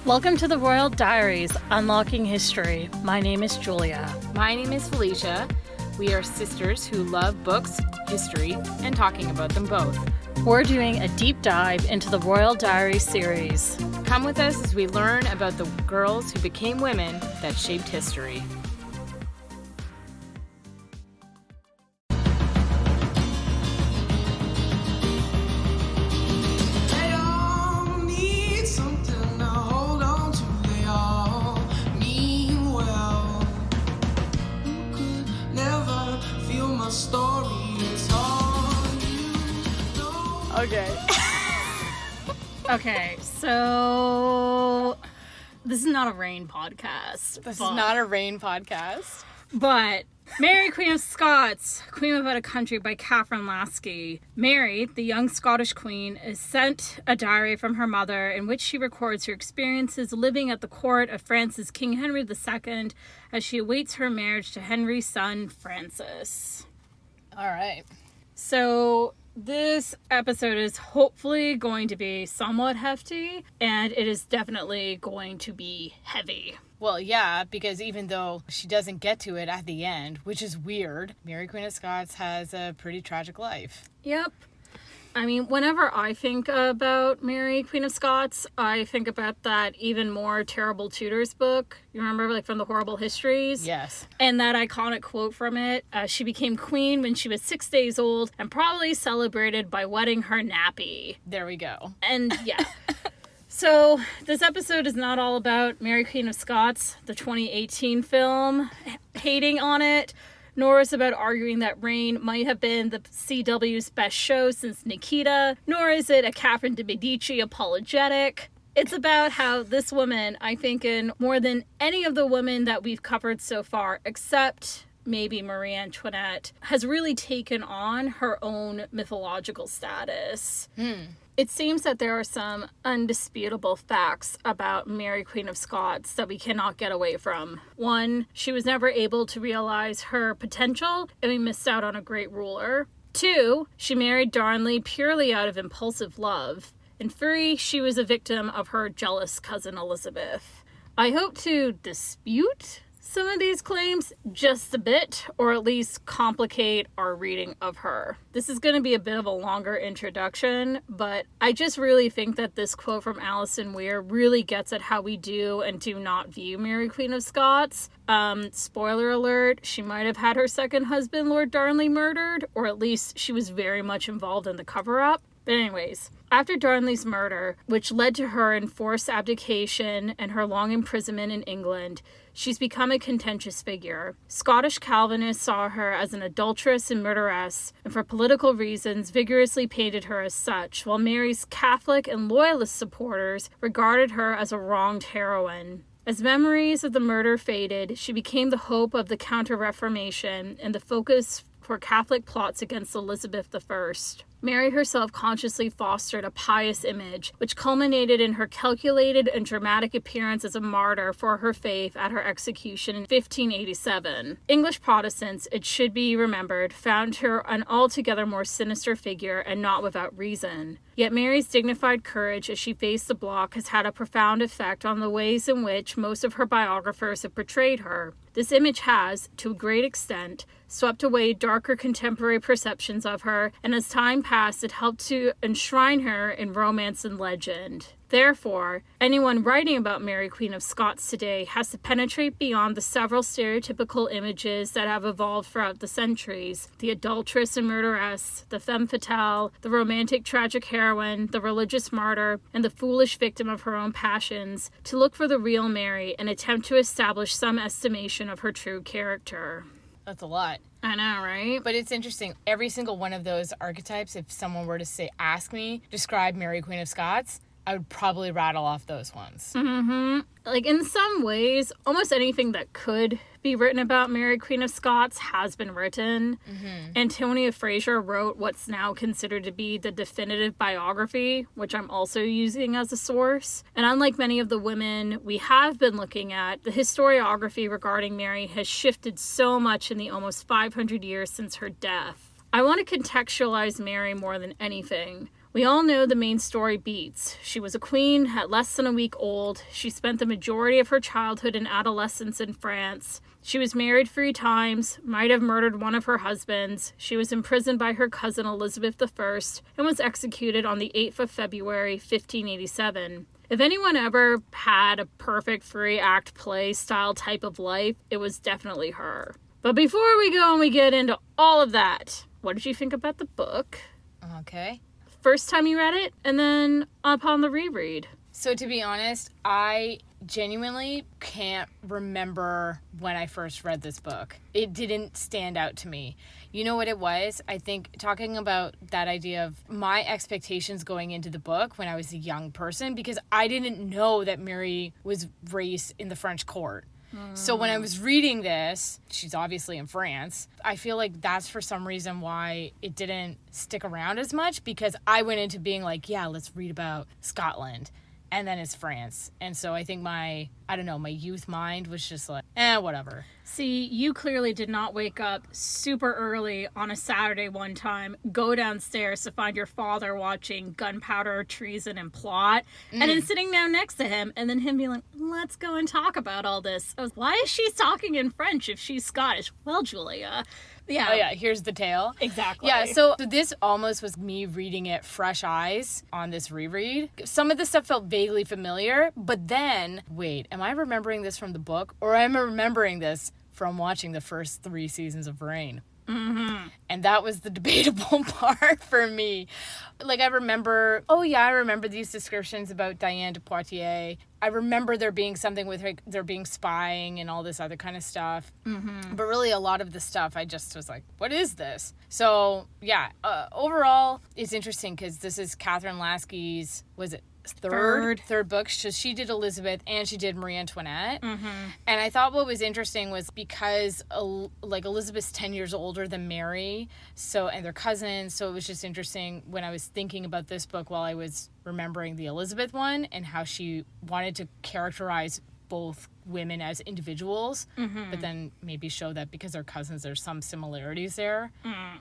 Welcome to the Royal Diaries, Unlocking History. My name is Julia. My name is Felicia. We are sisters who love books, history, and talking about them both. We're doing a deep dive into the Royal Diaries series. Come with us as we learn about the girls who became women that shaped history. Okay, so this is not a rain podcast. This is not a rain podcast. But Mary Queen of Scots, Queen Without a Country by Catherine Lasky. Mary, the young Scottish queen, is sent a diary from her mother in which she records her experiences living at the court of France's King Henry II as she awaits her marriage to Henry's son, Francis. All right. So this episode is hopefully going to be somewhat hefty, and it is definitely going to be heavy. Well, yeah, because even though she doesn't get to it at the end, which is weird, Mary Queen of Scots has a pretty tragic life. Yep. I mean, whenever I think about Mary Queen of Scots, I think about that even more terrible Tudors book. You remember, like, from the Horrible Histories? Yes. And that iconic quote from it, she became queen when she was 6 days old and probably celebrated by wetting her nappy. There we go. And, yeah. So, this episode is not all about Mary Queen of Scots, the 2018 film, hating on it, nor is it about arguing that Reign might have been the CW's best show since Nikita, nor is it a Catherine de Medici apologetic. It's about how this woman, I think in more than any of the women that we've covered so far, except maybe Marie Antoinette, has really taken on her own mythological status. It seems that there are some undisputable facts about Mary Queen of Scots that we cannot get away from. One, she was never able to realize her potential, and we missed out on a great ruler. 2, she married Darnley purely out of impulsive love. And 3, she was a victim of her jealous cousin Elizabeth. I hope to dispute some of these claims just a bit, or at least complicate our reading of her. This is going to be a bit of a longer introduction, but I just really think that this quote from Alison Weir really gets at how we do and do not view Mary Queen of Scots. Spoiler alert, she might have had her second husband, Lord Darnley, murdered, or at least she was very much involved in the cover-up. But anyways, after Darnley's murder, which led to her enforced abdication and her long imprisonment in England, she's become a contentious figure. Scottish Calvinists saw her as an adulteress and murderess, and for political reasons vigorously painted her as such, while Mary's Catholic and Loyalist supporters regarded her as a wronged heroine. As memories of the murder faded, she became the hope of the Counter-Reformation and the focus for Catholic plots against Elizabeth I. Mary herself consciously fostered a pious image, which culminated in her calculated and dramatic appearance as a martyr for her faith at her execution in 1587. English Protestants, it should be remembered, found her an altogether more sinister figure, and not without reason. Yet Mary's dignified courage as she faced the block has had a profound effect on the ways in which most of her biographers have portrayed her. This image has, to a great extent, swept away darker contemporary perceptions of her, and as time passed, it helped to enshrine her in romance and legend. Therefore, anyone writing about Mary Queen of Scots today has to penetrate beyond the several stereotypical images that have evolved throughout the centuries: the adulteress and murderess, the femme fatale, the romantic tragic heroine, the religious martyr, and the foolish victim of her own passions, to look for the real Mary and attempt to establish some estimation of her true character. That's a lot. I know, right? But it's interesting. Every single one of those archetypes, if someone were to say, ask me, describe Mary Queen of Scots, I would probably rattle off those ones. Mm-hmm. Like, in some ways, almost anything that could be written about Mary Queen of Scots has been written. Mm-hmm. Antonia Fraser wrote what's now considered to be the definitive biography, which I'm also using as a source. And unlike many of the women we have been looking at, the historiography regarding Mary has shifted so much in the almost 500 years since her death. I want to contextualize Mary more than anything. We all know the main story beats. She was a queen at less than a week old. She spent the majority of her childhood and adolescence in France. She was married 3 times, might have murdered one of her husbands. She was imprisoned by her cousin Elizabeth I and was executed on the 8th of February, 1587. If anyone ever had a perfect 3-act play style type of life, it was definitely her. But before we go and we get into all of that, what did you think about the book? Okay. First time you read it, and then upon the reread. So to be honest, I genuinely can't remember when I first read this book. It didn't stand out to me. You know what it was? I think talking about that idea of my expectations going into the book when I was a young person, because I didn't know that Mary was raised in the French court. So when I was reading this, she's obviously in France, I feel like that's for some reason why it didn't stick around as much, because I went into being like, yeah, let's read about Scotland. And then it's France. And so I think my youth mind was just like, whatever. See, you clearly did not wake up super early on a Saturday one time, go downstairs to find your father watching Gunpowder, Treason, and Plot, and then sitting down next to him, and then him being like, let's go and talk about all this. I was, why is she talking in French if she's Scottish? Well, Julia... Yeah. Oh, yeah, here's the tale. Exactly. Yeah, so this almost was me reading it fresh eyes on this reread. Some of the stuff felt vaguely familiar, but then, wait, am I remembering this from the book? Or am I remembering this from watching the first 3 seasons of Reign? Mm-hmm. And that was the debatable part for me. Like, I remember these descriptions about Diane de Poitiers. I remember there being something with her, there being spying and all this other kind of stuff. Mm-hmm. But really, a lot of the stuff, I just was like, what is this? So, yeah, overall, it's interesting because this is Catherine Lasky's, was it third book? So she did Elizabeth and she did Marie Antoinette. Mm-hmm. And I thought what was interesting was because Elizabeth's 10 years older than Mary, and they're cousins. So it was just interesting when I was thinking about this book while I was remembering the Elizabeth one and how she wanted to characterize both women as individuals, but then maybe show that because they're cousins, there's some similarities there,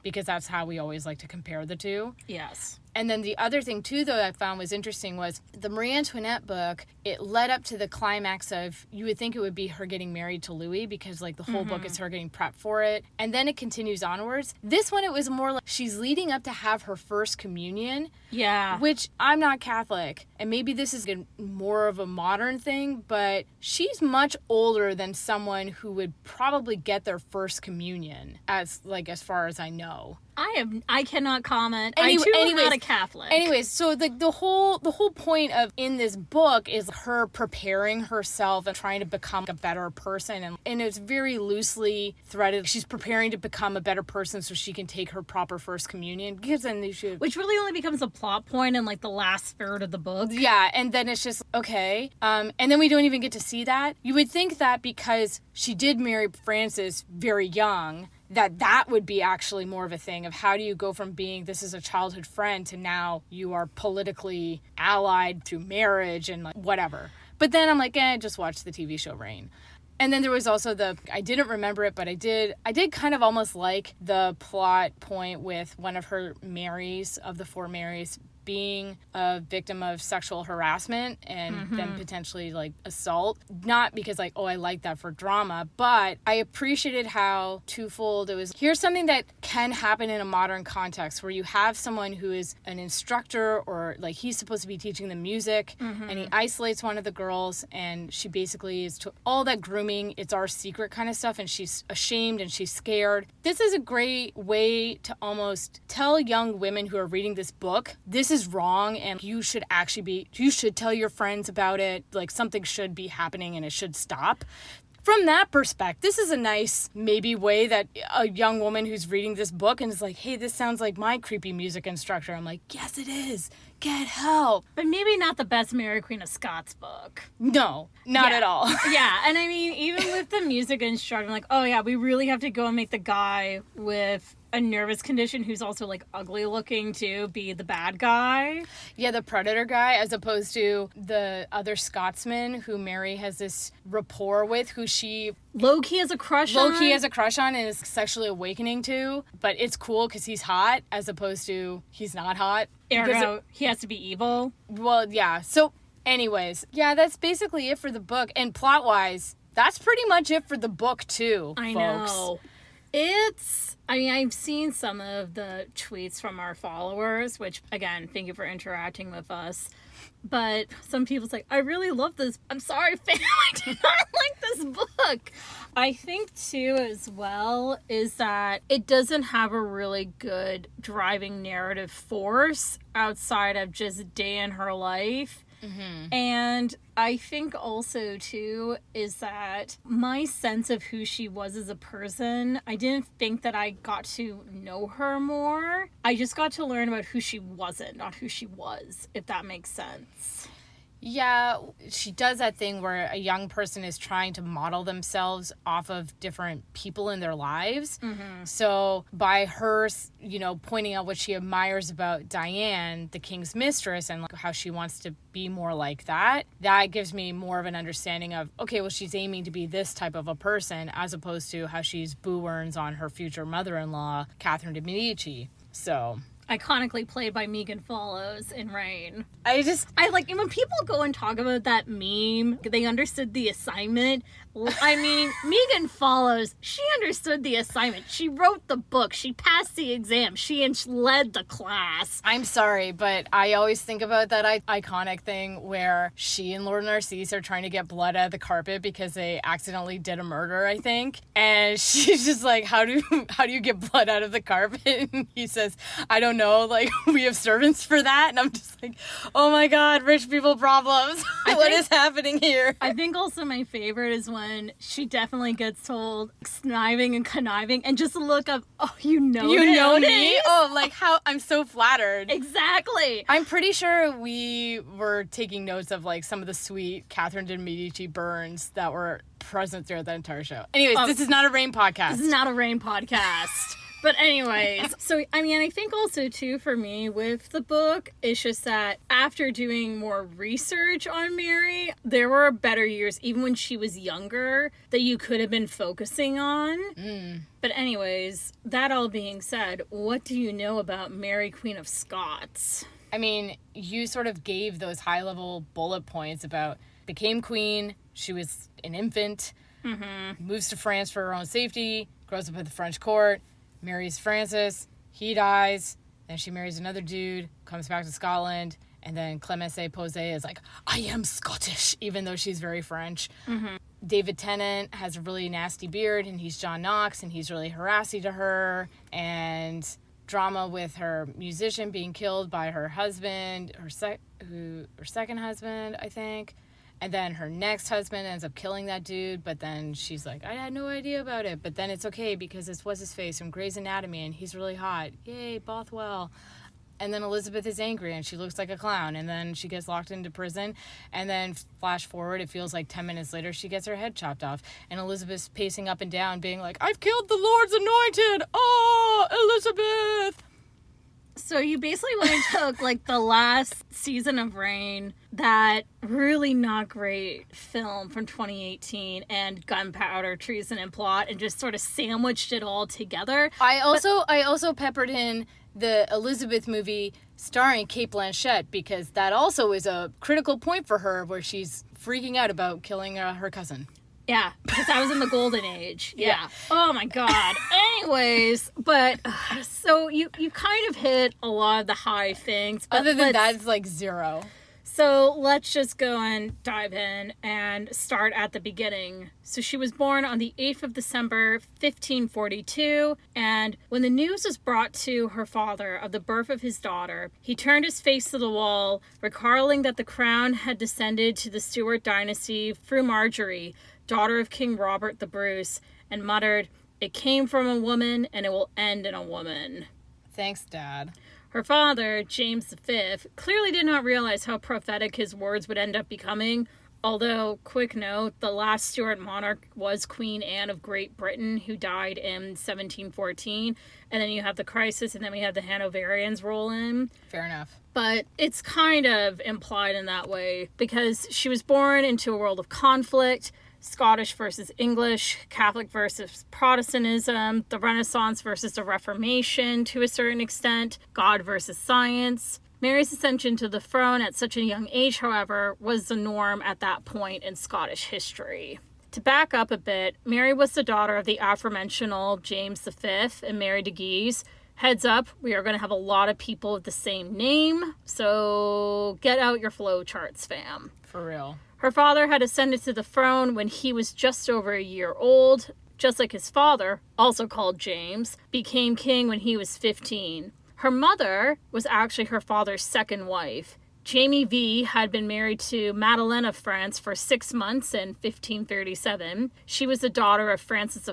because that's how we always like to compare the two. Yes. And then the other thing, too, though, I found was interesting was the Marie Antoinette book, it led up to the climax of, you would think it would be her getting married to Louis because, like, the whole book is her getting prepped for it. And then it continues onwards. This one, it was more like she's leading up to have her first communion. Yeah. Which, I'm not Catholic, and maybe this is more of a modern thing, but she's much older than someone who would probably get their first communion, as far as I know. I cannot comment. I too am not a Catholic. Anyways, so the whole point of in this book is her preparing herself and trying to become a better person, and it's very loosely threaded. She's preparing to become a better person so she can take her proper first communion, because then which really only becomes a plot point in like the last third of the book. Yeah, and then it's just okay, and then we don't even get to see that. You would think that because she did marry Francis very young, that would be actually more of a thing of how do you go from being this is a childhood friend to now you are politically allied through marriage and like whatever. But then I'm like, just watch the TV show Reign. And then there was also I didn't remember it, but I did kind of almost like the plot point with one of her Marys, of the 4 Marys, being a victim of sexual harassment and then potentially like assault. Not because like, oh, I like that for drama, but I appreciated how twofold it was. Here's something that can happen in a modern context where you have someone who is an instructor, or like he's supposed to be teaching them music, and he isolates one of the girls, and she basically is all that grooming, it's our secret kind of stuff, and she's ashamed and she's scared. This is a great way to almost tell young women who are reading this book, this is wrong and you should tell your friends about it, like something should be happening and it should stop. From that perspective, this is a nice maybe way that a young woman who's reading this book and is like, hey, this sounds like my creepy music instructor. I'm like, yes, it is. Get help. But maybe not the best Mary Queen of Scots book. No, not at all. Yeah, and I mean, even with the music instructor, I'm like, oh yeah, we really have to go and make the guy with a nervous condition who's also like ugly looking to be the bad guy. Yeah, the predator guy, as opposed to the other Scotsman who Mary has this rapport with, who she low-key has a crush on. low-key has a crush on and is sexually awakening to, but it's cool because he's hot, as opposed to he's not hot. Ergo, he has to be evil. Well, yeah. So, anyways, yeah, that's basically it for the book. And plot-wise, that's pretty much it for the book, too, I folks. know. I've seen some of the tweets from our followers, which, again, thank you for interacting with us. But some people's like, I really love this. I'm sorry, fam, I did not like this book. I think, too, as well, is that it doesn't have a really good driving narrative force outside of just day in her life. Mm-hmm. And I think also, too, is that my sense of who she was as a person, I didn't think that I got to know her more. I just got to learn about who she wasn't, not who she was, if that makes sense. Yeah, she does that thing where a young person is trying to model themselves off of different people in their lives. Mm-hmm. So by her, pointing out what she admires about Diane, the king's mistress, and how she wants to be more like that gives me more of an understanding of, okay, well, she's aiming to be this type of a person, as opposed to how she's boo-earns on her future mother-in-law, Catherine de Medici. So... iconically played by Megan Follows in Rain. I like, when people go and talk about that meme, they understood the assignment. I mean, Megan Follows, she understood the assignment. She wrote the book. She passed the exam. She led the class. I'm sorry, but I always think about that iconic thing where she and Lord Narcisse are trying to get blood out of the carpet because they accidentally did a murder, I think. And she's just like, how do you get blood out of the carpet? And he says, I don't know, like, we have servants for that. And I'm just like, oh my God, rich people problems. What is happening here? I think also my favorite is when she definitely gets told conniving and conniving, and just look up, oh, you know me? Oh, like, how I'm so flattered. Exactly. I'm pretty sure we were taking notes of, like, some of the sweet Catherine de Medici burns that were present throughout the entire show. Anyways, this is not a Rain podcast. This is not a Rain podcast. But anyways, so, I mean, I think also, too, for me with the book, it's just that after doing more research on Mary, there were better years, even when she was younger, that you could have been focusing on. But anyways, that all being said, what do you know about Mary Queen of Scots? I mean, you sort of gave those high-level bullet points about became queen, she was an infant, moves to France for her own safety, grows up at the French court, marries Francis, he dies, then she marries another dude, comes back to Scotland, and then Clemenceau Posay is like, I am Scottish, even though she's very French. Mm-hmm. David Tennant has a really nasty beard, and he's John Knox, and he's really harassy to her, and drama with her musician being killed by her husband, her second husband, I think. And then her next husband ends up killing that dude, but then she's like, I had no idea about it. But then it's okay because it's what's-his-face from Grey's Anatomy, and he's really hot. Yay, Bothwell. And then Elizabeth is angry, and she looks like a clown. And then she gets locked into prison. And then flash forward, it feels like 10 minutes later, she gets her head chopped off. And Elizabeth's pacing up and down, being like, I've killed the Lord's anointed! Oh, Elizabeth! So you basically went and took, like, the last season of Rain, that really not great film from 2018, and Gunpowder, Treason, and Plot, and just sort of sandwiched it all together. I also peppered in the Elizabeth movie starring Cate Blanchett, because that also is a critical point for her where she's freaking out about killing her cousin. Yeah, because I was in the golden age. Yeah. Oh my God. Anyways, but so you kind of hit a lot of the high things. But other than that, it's like zero. So let's just go and dive in and start at the beginning. So she was born on the 8th of December, 1542, and when the news was brought to her father of the birth of his daughter, he turned his face to the wall, recalling that the crown had descended to the Stuart dynasty through Marjorie, daughter of King Robert the Bruce, and muttered, "It came from a woman, and it will end in a woman." Thanks, Dad. Her father, James V, clearly did not realize how prophetic his words would end up becoming, Although, quick note, the last Stuart monarch was Queen Anne of Great Britain, who died in 1714. And then you have the crisis, and then we have the Hanoverians roll in. Fair enough. But it's kind of implied in that way, because she was born into a world of conflict. Scottish versus English, Catholic versus Protestantism, the Renaissance versus the Reformation to a certain extent, God versus science. Mary's ascension to the throne at such a young age, however, was the norm at that point in Scottish history. To back up a bit, Mary was the daughter of the aforementioned James V and Mary de Guise. Heads up, we are going to have a lot of people with the same name, so get out your flow charts, fam. For real. Her father had ascended to the throne when he was just over a year old, just like his father, also called James, became king when he was 15. Her mother was actually her father's second wife. Jamie V had been married to Madeleine of France for 6 months in 1537. She was the daughter of Francis I,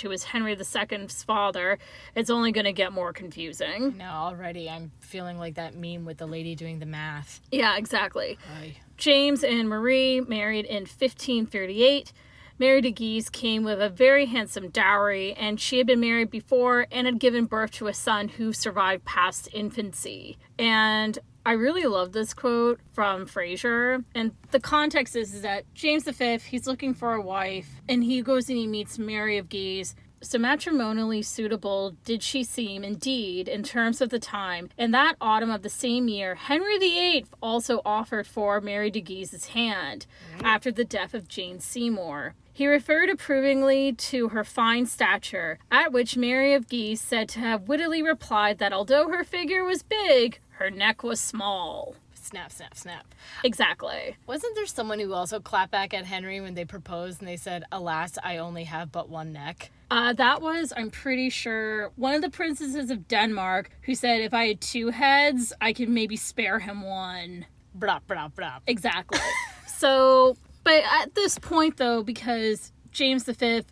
who was Henry II's father. It's only going to get more confusing. No, already I'm feeling like that meme with the lady doing the math. Yeah, exactly. Aye. James and Marie married in 1538. Mary de Guise came with a very handsome dowry, and she had been married before and had given birth to a son who survived past infancy. And I really love this quote from Fraser. And the context is that James V, he's looking for a wife, and he goes and he meets Mary of Guise. So matrimonially suitable did she seem, indeed, in terms of the time. In that autumn of the same year, Henry VIII also offered for Mary de Guise's hand after the death of Jane Seymour. He referred approvingly to her fine stature, at which Mary of Guise said to have wittily replied that although her figure was big, her neck was small. Snap, snap, snap. Exactly. Wasn't there someone who also clapped back at Henry when they proposed and they said, "Alas, I only have but one neck"? That was, I'm pretty sure, one of the princesses of Denmark who said if I had two heads, I could maybe spare him one. Blah, blah, blah. Exactly. So, but at this point, though, because James V,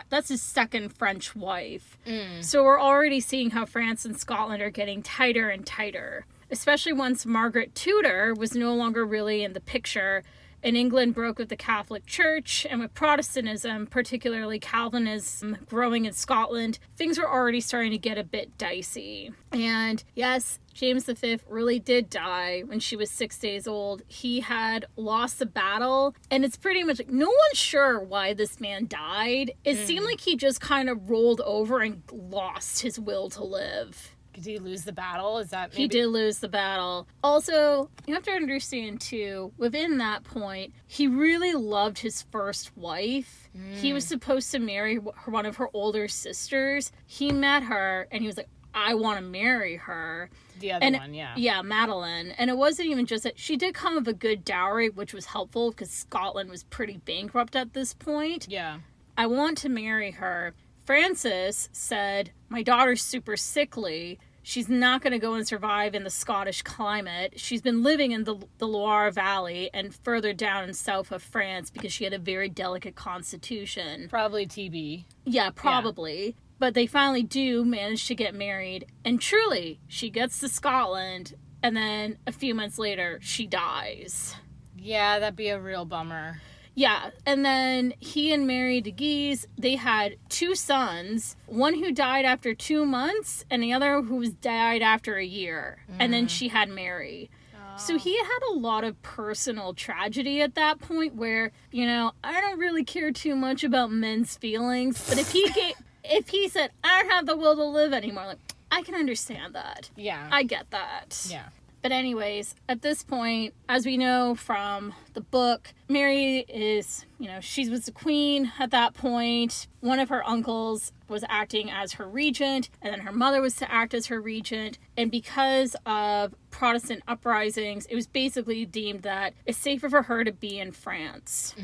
that's his second French wife. So we're already seeing how France and Scotland are getting tighter and tighter, especially once Margaret Tudor was no longer really in the picture, and England broke with the Catholic Church, and with Protestantism, particularly Calvinism, growing in Scotland, things were already starting to get a bit dicey. And yes, James V really did die when she was 6 days old. He had lost the battle, and it's pretty much like no one's sure why this man died. It seemed like he just kind of rolled over and lost his will to live. Did he lose the battle? Is that maybe? He did lose the battle. Also, you have to understand, too, within that point, he really loved his first wife. He was supposed to marry one of her older sisters. He met her, and he was like, I want to marry her. The other one, yeah. Yeah, Madeleine. And it wasn't even just that. She did come with a good dowry, which was helpful, because Scotland was pretty bankrupt at this point. Yeah. I want to marry her. Francis said, my daughter's super sickly. She's not going to go and survive in the Scottish climate. She's been living in the Loire Valley and further down in south of France because she had a very delicate constitution. Probably TB. Yeah, probably. Yeah. But they finally do manage to get married. And truly, she gets to Scotland, and then a few months later, she dies. Yeah, that'd be a real bummer. Yeah, and then he and Mary de Guise, they had 2 sons, one who died after 2 months and the other who died after a year. And then she had Mary. So he had a lot of personal tragedy at that point where, you know, I don't really care too much about men's feelings, but if he said, I don't have the will to live anymore, like, I can understand that. Yeah. I get that. Yeah. But anyways, at this point, as we know from the book, Mary is, she was the queen at that point. One of her uncles was acting as her regent, and then her mother was to act as her regent. And because of Protestant uprisings, it was basically deemed that it's safer for her to be in France.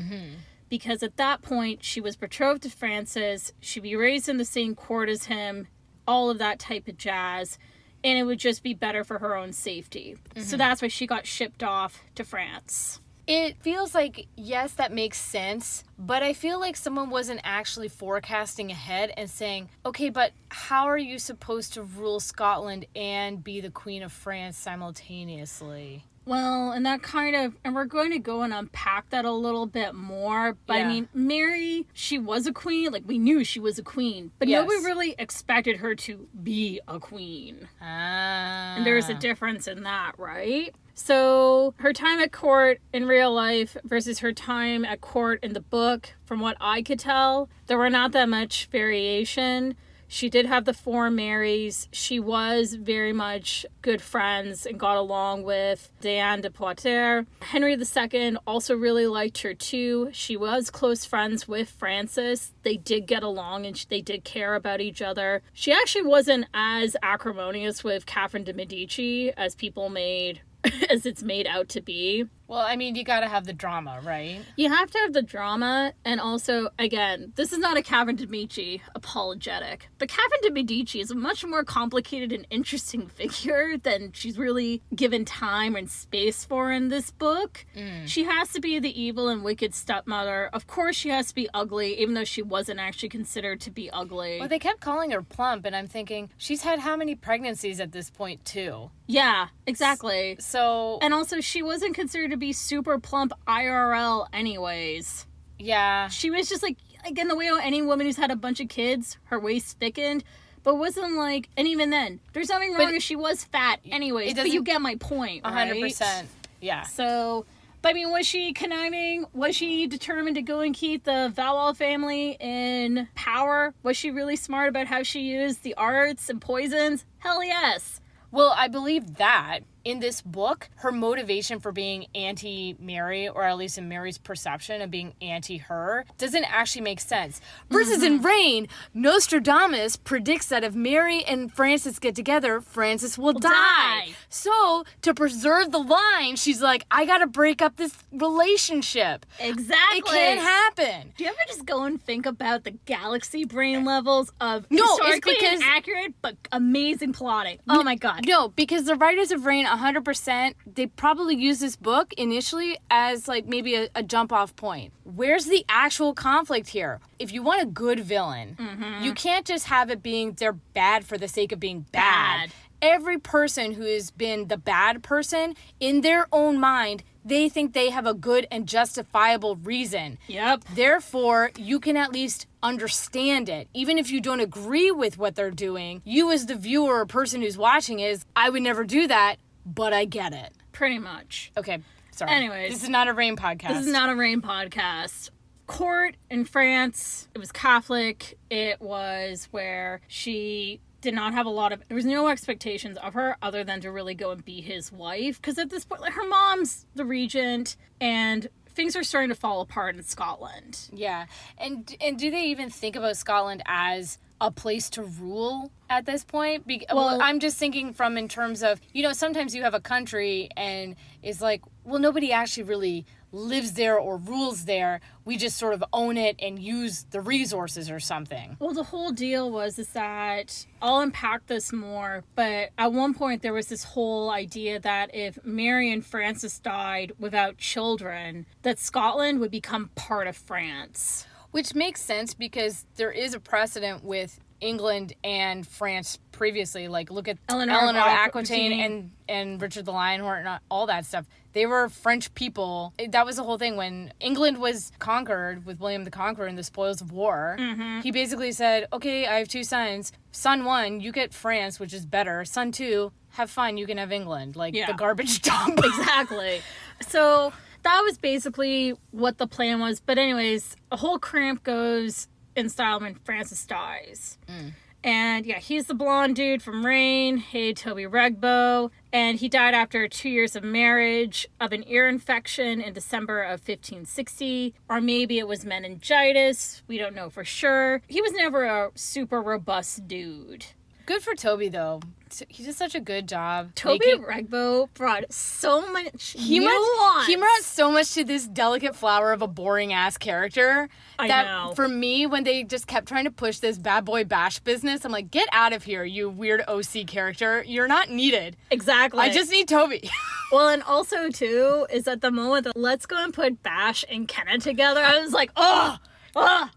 Because at that point, she was betrothed to Francis, she'd be raised in the same court as him, all of that type of jazz. And it would just be better for her own safety. So that's why she got shipped off to France. It feels like, yes, that makes sense, but I feel like someone wasn't actually forecasting ahead and saying, okay, but how are you supposed to rule Scotland and be the Queen of France simultaneously? Well, and that kind of, and we're going to go and unpack that a little bit more. But Yeah. I mean, Mary, she was a queen. Like, we knew she was a queen. But Yes. nobody really expected her to be a queen. Ah. And there's a difference in that, right? So her time at court in real life versus her time at court in the book, from what I could tell, there were not that much variation. She did have the 4 Marys. She was very much good friends and got along with Diane de Poitiers. Henry II also really liked her too. She was close friends with Francis. They did get along and they did care about each other. She actually wasn't as acrimonious with Catherine de Medici as people made as it's made out to be. Well, I mean, you gotta have the drama, right? You have to have the drama, and also, again, this is not a Catherine de Medici apologetic, but Catherine de Medici is a much more complicated and interesting figure than she's really given time and space for in this book. She has to be the evil and wicked stepmother. Of course, she has to be ugly, even though she wasn't actually considered to be ugly. Well, they kept calling her plump, and I'm thinking, she's had how many pregnancies at this point, too? Yeah, exactly. So... And also, she wasn't considered to be super plump IRL anyways. Yeah. She was just like in the way of any woman who's had a bunch of kids, her waist thickened, but wasn't like, and even then, there's nothing wrong if she was fat anyways, but you get my point, right? 100%. Yeah. So, but I mean, was she conniving? Was she determined to go and keep the Valois family in power? Was she really smart about how she used the arts and poisons? Hell yes. Well, I believe that in this book, her motivation for being anti-Mary, or at least in Mary's perception of being anti-her, doesn't actually make sense. Versus in Reign, Nostradamus predicts that if Mary and Francis get together, Francis will die. So, to preserve the line, she's like, I gotta break up this relationship. Exactly. It can't happen. Do you ever just go and think about the galaxy brain levels of No, it's historically because- inaccurate but amazing plotting? Oh my god. No, because the writers of Reign 100%, they probably used this book initially as like maybe a jump off point. Where's the actual conflict here? If you want a good villain, you can't just have it being they're bad for the sake of being bad. Every person who has been the bad person, in their own mind, they think they have a good and justifiable reason. Yep. Therefore, you can at least understand it. Even if you don't agree with what they're doing, you as the viewer or person who's watching I would never do that, but I get it. Pretty much. Okay, sorry. Anyways. This is not a Reign podcast. This is not a Reign podcast. Court in France, it was Catholic. It was where she did not have there was no expectations of her other than to really go and be his wife. Because at this point, like, her mom's the regent and things are starting to fall apart in Scotland. Yeah. And do they even think about Scotland as a place to rule at this point? Well, I'm just thinking from in terms of, sometimes you have a country and it's like, well, nobody actually really lives there or rules there. We just sort of own it and use the resources or something. Well, the whole deal is that I'll unpack this more, but at one point there was this whole idea that if Mary and Francis died without children, that Scotland would become part of France. Which makes sense because there is a precedent with England and France previously. Like, look at Eleanor Aquitaine and Richard the Lionheart and all that stuff. They were French people. That was the whole thing. When England was conquered with William the Conqueror and the spoils of war, he basically said, okay, I have 2 sons. Son 1, you get France, which is better. Son 2, have fun, you can have England. Like, the garbage dump. Exactly. So that was basically what the plan was. But anyways, a whole cramp goes in style when Francis dies. And yeah, he's the blonde dude from Reign, hated Toby Regbo, and he died after 2 years of marriage of an ear infection in December of 1560, or maybe it was meningitis. We don't know for sure. He was never a super robust dude. Good for Toby, though. He did such a good job. Toby Regbo brought so much nuance. He brought so much to this delicate flower of a boring-ass character. I know. For me, when they just kept trying to push this bad boy bash business, I'm like, get out of here, you weird OC character. You're not needed. Exactly. I just need Toby. Well, and also, too, is at the moment that let's go and put Bash and Kenna together, I was like, oh,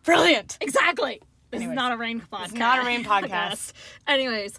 brilliant. Exactly. This is not a Reign podcast. It's not a Rain podcast. Anyways,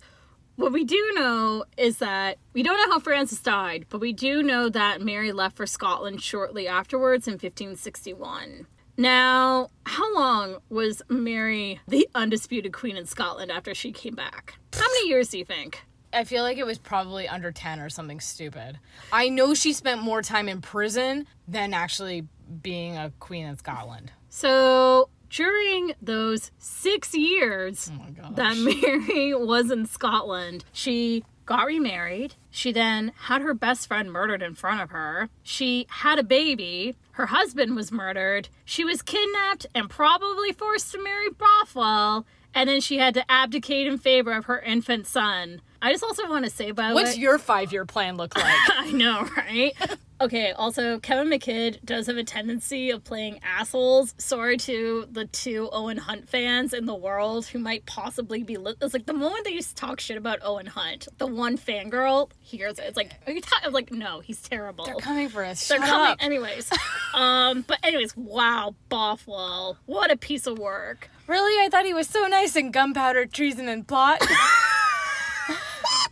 What we do know is that we don't know how Francis died, but we do know that Mary left for Scotland shortly afterwards in 1561. Now, how long was Mary the undisputed queen in Scotland after she came back? How many years do you think? I feel like it was probably under 10 or something stupid. I know she spent more time in prison than actually being a queen in Scotland. So during those 6 years that Mary was in Scotland, she got remarried. She then had her best friend murdered in front of her. She had a baby. Her husband was murdered. She was kidnapped and probably forced to marry Bothwell. And then she had to abdicate in favor of her infant son. I just also want to say, by the way... What's your 5-year plan look like? I know, right? Okay, also, Kevin McKidd does have a tendency of playing assholes. Sorry to the 2 Owen Hunt fans in the world who might possibly be... It's like the moment they used to talk shit about Owen Hunt, the one fangirl hears it. It's like, are you talking? I'm like, no, he's terrible. They're coming for us. They're Shut coming. up. Anyways. But anyways, wow, Bothwell. What a piece of work. Really? I thought he was so nice in Gunpowder, Treason, and Plot.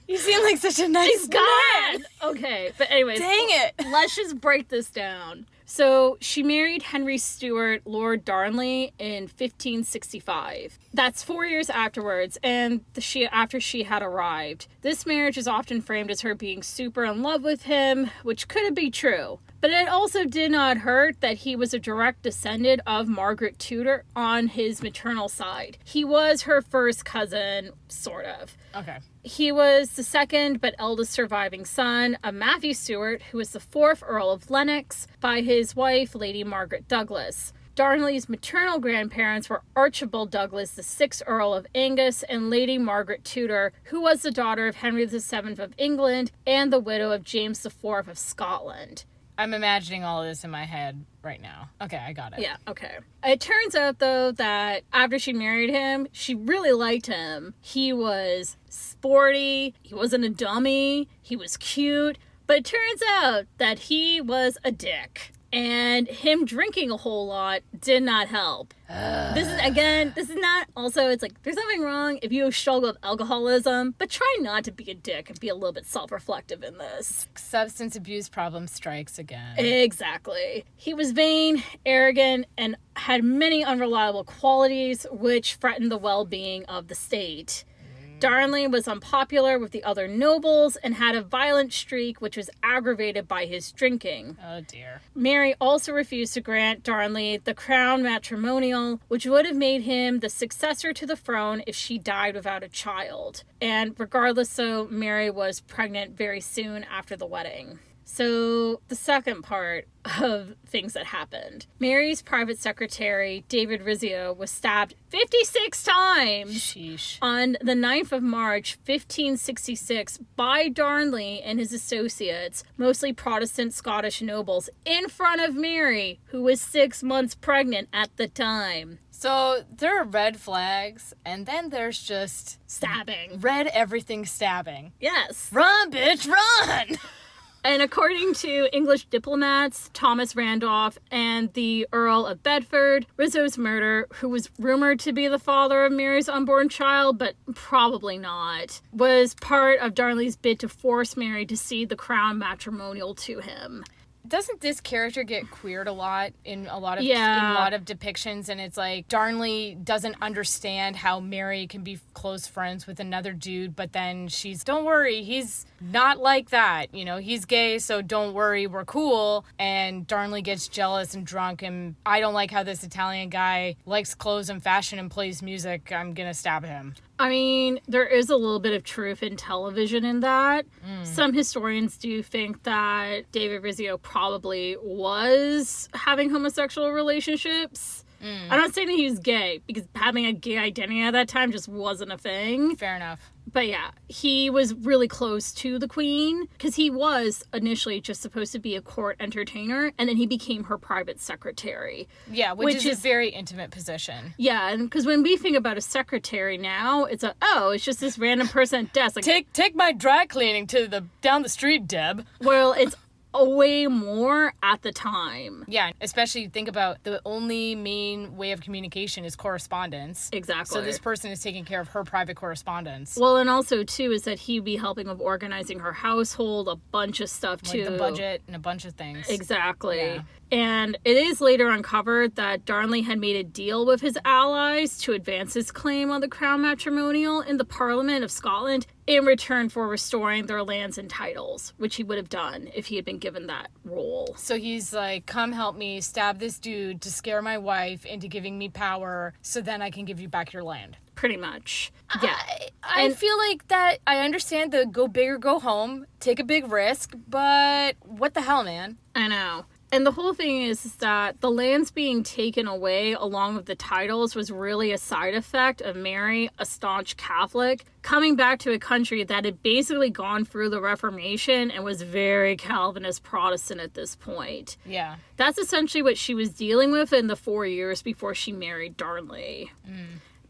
You seem like such a nice guy. Okay, but anyways. Dang it. Let's just break this down. So she married Henry Stuart, Lord Darnley, in 1565. That's 4 years afterwards, and after she had arrived. This marriage is often framed as her being super in love with him, which could be true. But it also did not hurt that he was a direct descendant of Margaret Tudor on his maternal side. He was her first cousin, sort of. Okay. He was the second but eldest surviving son of Matthew Stuart, who was the 4th Earl of Lennox, by his wife, Lady Margaret Douglas. Darnley's maternal grandparents were Archibald Douglas, the 6th Earl of Angus, and Lady Margaret Tudor, who was the daughter of Henry VII of England and the widow of James IV of Scotland. I'm imagining all of this in my head right now. Okay, I got it. Yeah, okay. It turns out, though, that after she married him, she really liked him. He was sporty, he wasn't a dummy, he was cute, but it turns out that he was a dick. And him drinking a whole lot did not help. This is not, also, it's like, there's nothing wrong if you struggle with alcoholism, but try not to be a dick and be a little bit self-reflective in this. Substance abuse problem strikes again. Exactly. He was vain, arrogant, and had many unreliable qualities, which threatened the well-being of the state. Darnley was unpopular with the other nobles and had a violent streak which was aggravated by his drinking. Oh dear. Mary also refused to grant Darnley the crown matrimonial, which would have made him the successor to the throne if she died without a child. And regardless, so Mary was pregnant very soon after the wedding. So the second part of things that happened. Mary's private secretary, David Rizzio, was stabbed 56 times. Sheesh. On the 9th of March, 1566, by Darnley and his associates, mostly Protestant Scottish nobles, in front of Mary, who was 6 months pregnant at the time. So there are red flags, and then there's just Stabbing. red everything stabbing. Yes. Run, bitch, run! And according to English diplomats, Thomas Randolph and the Earl of Bedford, Rizzio's murder, who was rumored to be the father of Mary's unborn child, but probably not, was part of Darnley's bid to force Mary to cede the crown matrimonial to him. Doesn't this character get queered a lot in a lot of depictions? And it's like Darnley doesn't understand how Mary can be close friends with another dude, but then she's, don't worry, he's not like that. You know, he's gay, so don't worry, we're cool. And Darnley gets jealous and drunk, and I don't like how this Italian guy likes clothes and fashion and plays music. I'm gonna stab him. I mean, there is a little bit of truth in television in that. Some historians do think that David Rizzio probably was having homosexual relationships. I'm not saying that he was gay, because having a gay identity at that time just wasn't a thing. Fair enough. But yeah, he was really close to the queen, because he was initially just supposed to be a court entertainer, and then he became her private secretary. Yeah, which is a very intimate position. Yeah, and because when we think about a secretary now, it's it's just this random person at desk. Like, take my dry cleaning to down the street, Deb. Well, it's way more at the time. Yeah, especially think about the only main way of communication is correspondence. Exactly. So this person is taking care of her private correspondence. Well, and also, too, is that he'd be helping with organizing her household, a bunch of stuff, too. Like the budget and a bunch of things. Exactly. Yeah. And it is later uncovered that Darnley had made a deal with his allies to advance his claim on the crown matrimonial in the Parliament of Scotland in return for restoring their lands and titles, which he would have done if he had been given that role. So he's like, come help me stab this dude to scare my wife into giving me power so then I can give you back your land. Pretty much. Yeah. I feel like that I understand the go big or go home, take a big risk, but what the hell, man? I know. And the whole thing is that the lands being taken away along with the titles was really a side effect of Mary, a staunch Catholic, coming back to a country that had basically gone through the Reformation and was very Calvinist Protestant at this point. Yeah. That's essentially what she was dealing with in the 4 years before she married Darnley.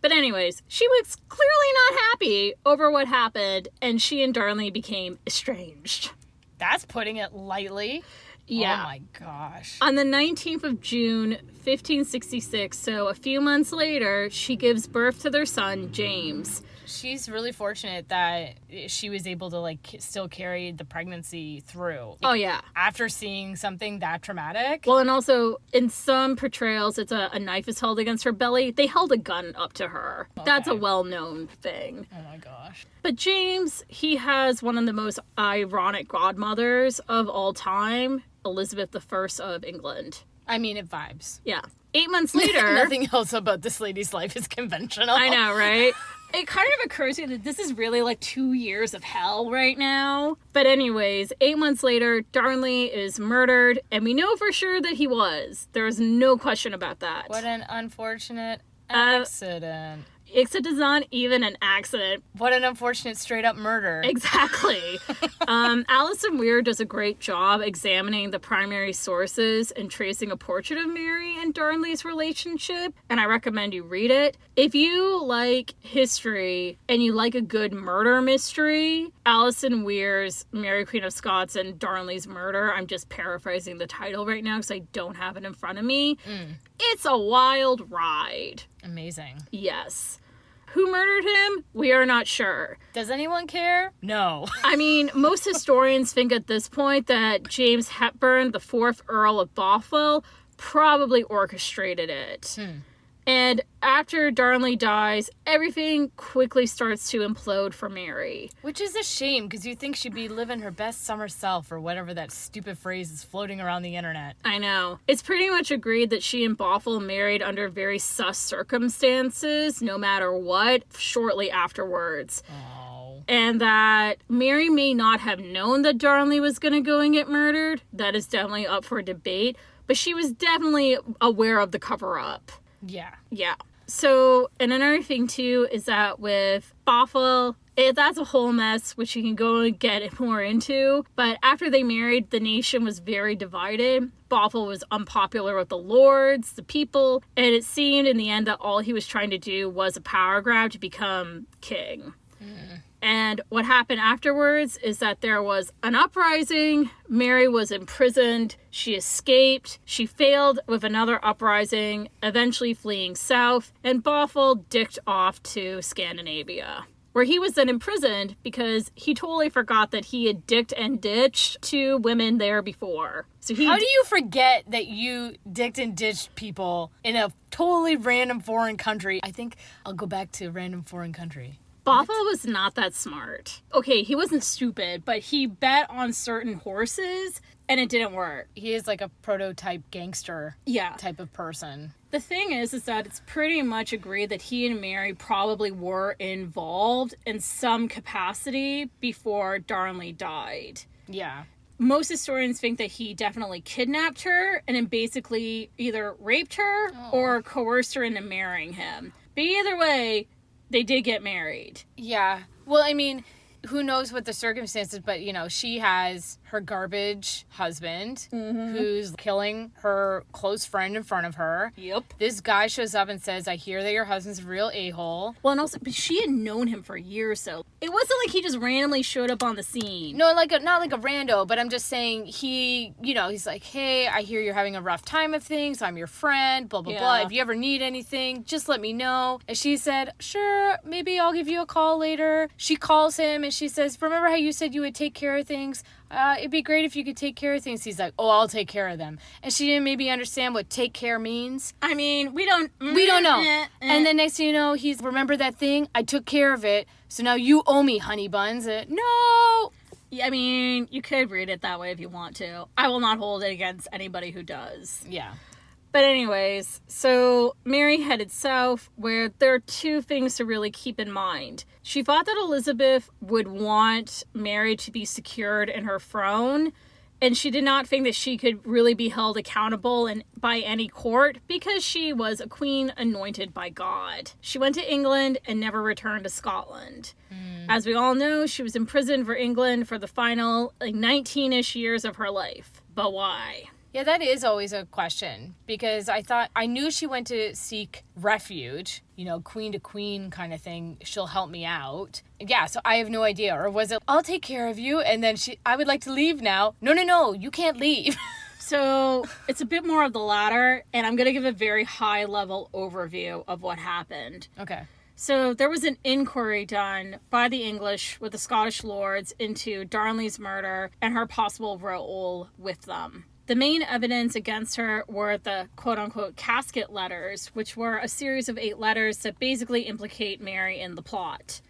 But anyways, she was clearly not happy over what happened, and she and Darnley became estranged. That's putting it lightly. Yeah. Oh my gosh. On the 19th of June, 1566, so a few months later, she gives birth to their son, James. She's really fortunate that she was able to, like, still carry the pregnancy through. Oh, yeah. After seeing something that traumatic. Well, and also, in some portrayals, it's a knife is held against her belly. They held a gun up to her. Okay. That's a well-known thing. Oh, my gosh. But James, he has one of the most ironic godmothers of all time, Elizabeth I of England. I mean, it vibes. Yeah. 8 months later... Nothing else about this lady's life is conventional. I know, right? It kind of occurs to me that this is really like 2 years of hell right now. But anyways, 8 months later, Darnley is murdered, and we know for sure that he was. There is no question about that. What an unfortunate accident. Except it's not even an accident. What an unfortunate straight-up murder. Exactly. Alison Weir does a great job examining the primary sources and tracing a portrait of Mary and Darnley's relationship, and I recommend you read it. If you like history and you like a good murder mystery, Alison Weir's Mary Queen of Scots and Darnley's Murder, I'm just paraphrasing the title right now because I don't have it in front of me. It's a wild ride. Amazing. Yes. Who murdered him? We are not sure. Does anyone care? No. I mean, most historians think at this point that James Hepburn, the 4th Earl of Bothwell, probably orchestrated it. And after Darnley dies, everything quickly starts to implode for Mary. Which is a shame, because you think she'd be living her best summer self, or whatever that stupid phrase is floating around the internet. I know. It's pretty much agreed that she and Bothwell married under very sus circumstances, no matter what, shortly afterwards. Oh. And that Mary may not have known that Darnley was going to go and get murdered. That is definitely up for debate. But she was definitely aware of the cover-up. Yeah. Yeah. So, and another thing, too, is that with Bothwell, that's a whole mess, which you can go and get more into. But after they married, the nation was very divided. Bothwell was unpopular with the lords, the people, and it seemed in the end that all he was trying to do was a power grab to become king. And what happened afterwards is that there was an uprising. Mary was imprisoned. She escaped. She failed with another uprising, eventually fleeing south. And Bothwell dicked off to Scandinavia, where he was then imprisoned because he totally forgot that he had dicked and ditched 2 women there before. So How do you forget that you dicked and ditched people in a totally random foreign country? I think I'll go back to random foreign country. Bothwell was not that smart. Okay, he wasn't stupid, but he bet on certain horses, and it didn't work. He is like a prototype gangster type of person. The thing is that it's pretty much agreed that he and Mary probably were involved in some capacity before Darnley died. Yeah. Most historians think that he definitely kidnapped her and then basically either raped her or coerced her into marrying him. But either way, they did get married. Yeah. Well, I mean, who knows what the circumstances, but, you know, she has her garbage husband who's killing her close friend in front of her. Yep. This guy shows up and says, I hear that your husband's a real a-hole. Well, and also, but she had known him for years, so it wasn't like he just randomly showed up on the scene. No, not like a rando, but I'm just saying he's like, hey, I hear you're having a rough time of things. I'm your friend, blah, blah, blah. If you ever need anything, just let me know. And she said, sure, maybe I'll give you a call later. She calls him and she says, remember how you said you would take care of things? It'd be great if you could take care of things. He's like, oh, I'll take care of them. And she didn't maybe understand what take care means. I mean, we don't know. And then next thing you know, he's, remember that thing? I took care of it. So now you owe me, honey buns. No. Yeah, I mean, you could read it that way if you want to. I will not hold it against anybody who does. Yeah. But anyways, so Mary headed south, where there are two things to really keep in mind. She thought that Elizabeth would want Mary to be secured in her throne, and she did not think that she could really be held accountable by any court because she was a queen anointed by God. She went to England and never returned to Scotland. As we all know, she was imprisoned for England for the final 19-ish years of her life. But why? Yeah, that is always a question, because I knew she went to seek refuge, queen to queen kind of thing. She'll help me out. Yeah, so I have no idea. Or was it, I'll take care of you, and then I would like to leave now. No, you can't leave. So it's a bit more of the latter, and I'm going to give a very high level overview of what happened. Okay. So there was an inquiry done by the English with the Scottish lords into Darnley's murder and her possible role with them. The main evidence against her were the quote-unquote casket letters, which were a series of 8 letters that basically implicate Mary in the plot.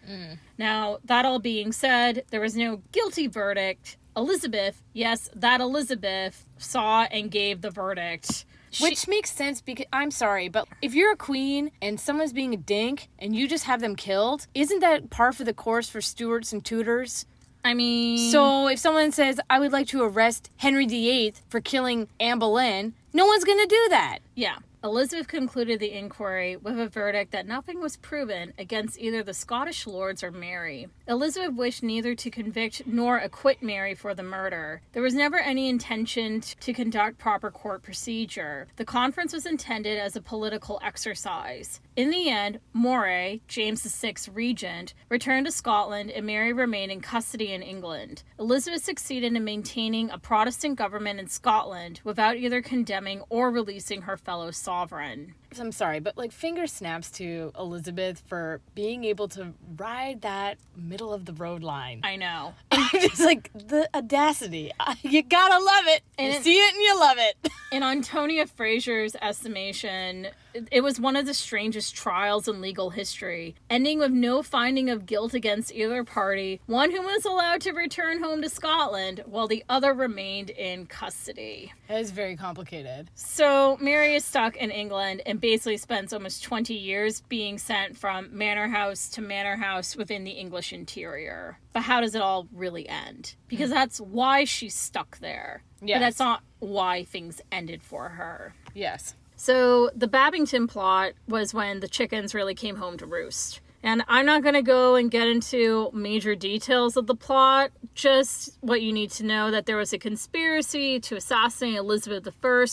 Now, that all being said, there was no guilty verdict. Elizabeth, yes, that Elizabeth saw and gave the verdict. Which makes sense because, I'm sorry, but if you're a queen and someone's being a dink and you just have them killed, isn't that par for the course for Stuarts and Tudors? I mean... So if someone says, I would like to arrest Henry VIII for killing Anne Boleyn, no one's going to do that. Yeah. Elizabeth concluded the inquiry with a verdict that nothing was proven against either the Scottish lords or Mary. Elizabeth wished neither to convict nor acquit Mary for the murder. There was never any intention to conduct proper court procedure. The conference was intended as a political exercise. In the end, Moray, James VI regent, returned to Scotland and Mary remained in custody in England. Elizabeth succeeded in maintaining a Protestant government in Scotland without either condemning or releasing her fellow sovereign. I'm sorry, but finger snaps to Elizabeth for being able to ride that middle of the road line. I know. Just the audacity. You gotta love it. And you see it and you love it. In Antonia Fraser's estimation, it was one of the strangest trials in legal history, ending with no finding of guilt against either party, one who was allowed to return home to Scotland while the other remained in custody. It is very complicated. So Mary is stuck in England and basically spends almost 20 years being sent from manor house to manor house within the English interior. But how does it all really end? Because that's why she's stuck there. Yes. But that's not why things ended for her. Yes. So the Babington plot was when the chickens really came home to roost. And I'm not going to go and get into major details of the plot, just what you need to know, that there was a conspiracy to assassinate Elizabeth I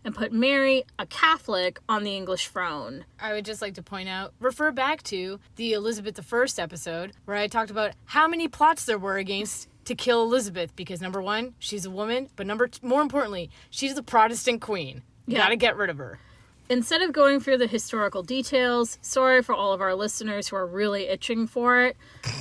and put Mary, a Catholic, on the English throne. I would just like to point out, refer back to the Elizabeth I episode, where I talked about how many plots there were against to kill Elizabeth, because number one, she's a woman, but more importantly, she's the Protestant queen. You gotta get rid of her. Instead of going through the historical details, sorry for all of our listeners who are really itching for it,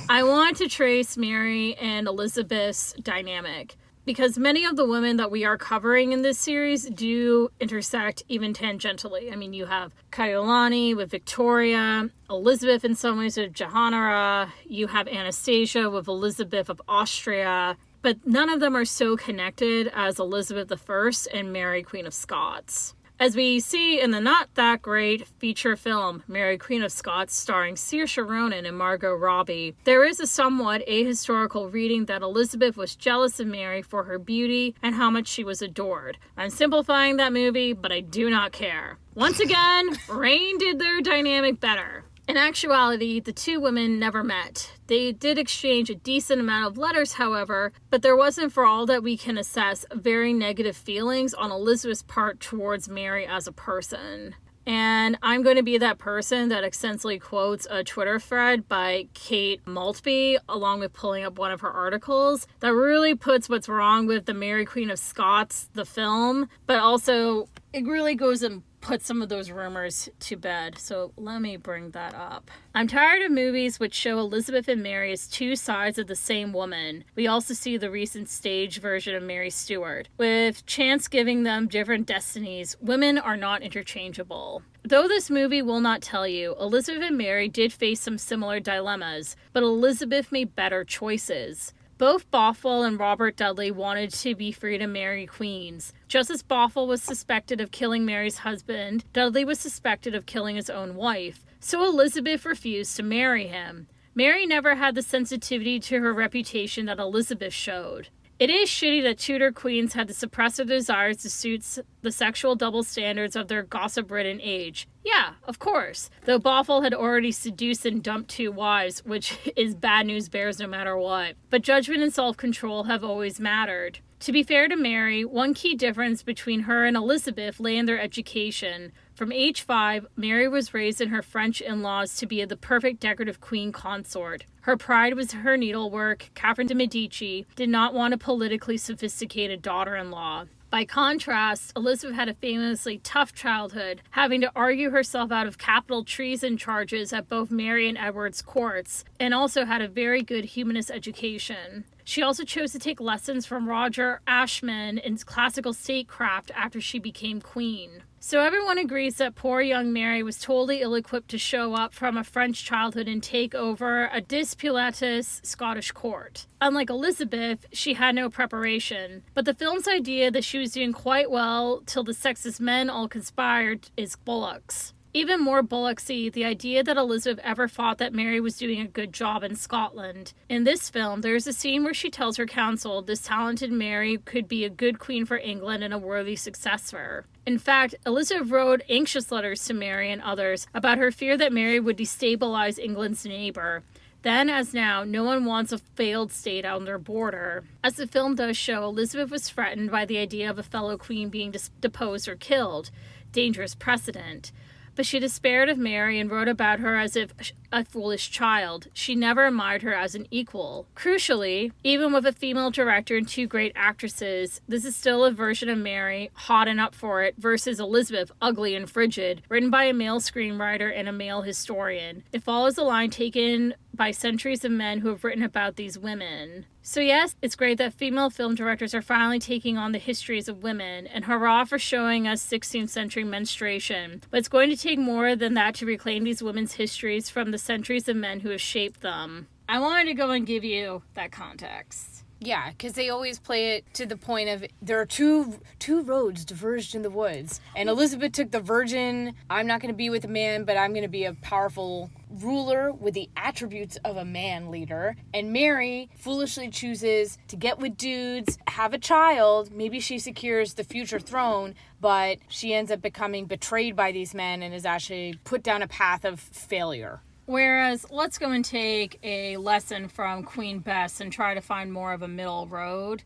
I want to trace Mary and Elizabeth's dynamic, because many of the women that we are covering in this series do intersect even tangentially. I mean, you have Kaolani with Victoria, Elizabeth in some ways with Johanna, you have Anastasia with Elizabeth of Austria, but none of them are so connected as Elizabeth I and Mary Queen of Scots. As we see in the not that great feature film, Mary Queen of Scots, starring Saoirse Ronan and Margot Robbie, there is a somewhat ahistorical reading that Elizabeth was jealous of Mary for her beauty and how much she was adored. I'm simplifying that movie, but I do not care. Once again, Reign did their dynamic better. In actuality, the two women never met. They did exchange a decent amount of letters, however, but there wasn't, for all that we can assess, very negative feelings on Elizabeth's part towards Mary as a person. And I'm going to be that person that extensively quotes a Twitter thread by Kate Maltby, along with pulling up one of her articles, that really puts what's wrong with the Mary Queen of Scots, the film, but also it really goes and puts some of those rumors to bed. So let me bring that up. I'm tired of movies which show Elizabeth and Mary as two sides of the same woman. We also see the recent stage version of Mary Stuart. With chance giving them different destinies, women are not interchangeable. Though this movie will not tell you, Elizabeth and Mary did face some similar dilemmas, but Elizabeth made better choices. Both Bothwell and Robert Dudley wanted to be free to marry queens. Just as Bothwell was suspected of killing Mary's husband, Dudley was suspected of killing his own wife. So Elizabeth refused to marry him. Mary never had the sensitivity to her reputation that Elizabeth showed. It is shitty that Tudor queens had to suppress their desires to suit the sexual double standards of their gossip-ridden age. Yeah, of course. Though Bothwell had already seduced and dumped 2 wives, which is bad news bears no matter what. But judgment and self-control have always mattered. To be fair to Mary, one key difference between her and Elizabeth lay in their education. From age 5, Mary was raised in her French in-laws to be the perfect decorative queen consort. Her pride was her needlework. Catherine de' Medici did not want a politically sophisticated daughter-in-law. By contrast, Elizabeth had a famously tough childhood, having to argue herself out of capital treason charges at both Mary and Edward's courts, and also had a very good humanist education. She also chose to take lessons from Roger Ashman in classical statecraft after she became queen. So everyone agrees that poor young Mary was totally ill-equipped to show up from a French childhood and take over a disputatious Scottish court. Unlike Elizabeth, she had no preparation. But the film's idea that she was doing quite well till the sexist men all conspired is bollocks. Even more bollocksy, the idea that Elizabeth ever thought that Mary was doing a good job in Scotland. In this film, there's a scene where she tells her council this talented Mary could be a good queen for England and a worthy successor. In fact, Elizabeth wrote anxious letters to Mary and others about her fear that Mary would destabilize England's neighbor. Then, as now, no one wants a failed state on their border. As the film does show, Elizabeth was threatened by the idea of a fellow queen being deposed or killed. Dangerous precedent. But she despaired of Mary and wrote about her as if a foolish child. She never admired her as an equal. Crucially, even with a female director and 2 great actresses, this is still a version of Mary, hot and up for it, versus Elizabeth, ugly and frigid, written by a male screenwriter and a male historian. It follows a line taken by centuries of men who have written about these women. So yes, it's great that female film directors are finally taking on the histories of women, and hurrah for showing us 16th century menstruation. But it's going to take more than that to reclaim these women's histories from the centuries of men who have shaped them. I wanted to go and give you that context. Yeah, because they always play it to the point of there are two roads diverged in the woods. And Elizabeth took the virgin, I'm not going to be with a man, but I'm going to be a powerful ruler with the attributes of a man leader. And Mary foolishly chooses to get with dudes, have a child. Maybe she secures the future throne, but she ends up becoming betrayed by these men and is actually put down a path of failure. Whereas, let's go and take a lesson from Queen Bess and try to find more of a middle road,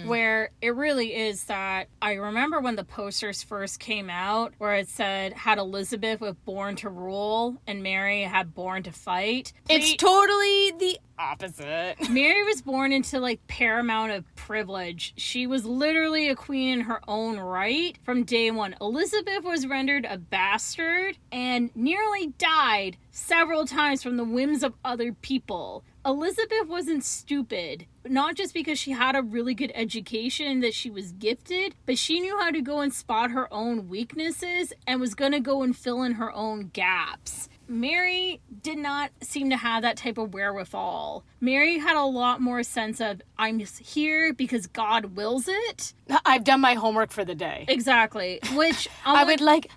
where it really is that I remember when the posters first came out, where it said, had Elizabeth was born to rule and Mary had born to fight. It's totally the opposite. Mary was born into paramount of privilege. She was literally a queen in her own right from day one. Elizabeth was rendered a bastard and nearly died several times from the whims of other people. Elizabeth wasn't stupid, not just because she had a really good education that she was gifted, but she knew how to go and spot her own weaknesses and was going to go and fill in her own gaps. Mary did not seem to have that type of wherewithal. Mary had a lot more sense of, I'm here because God wills it. I've done my homework for the day. Exactly. Which I would like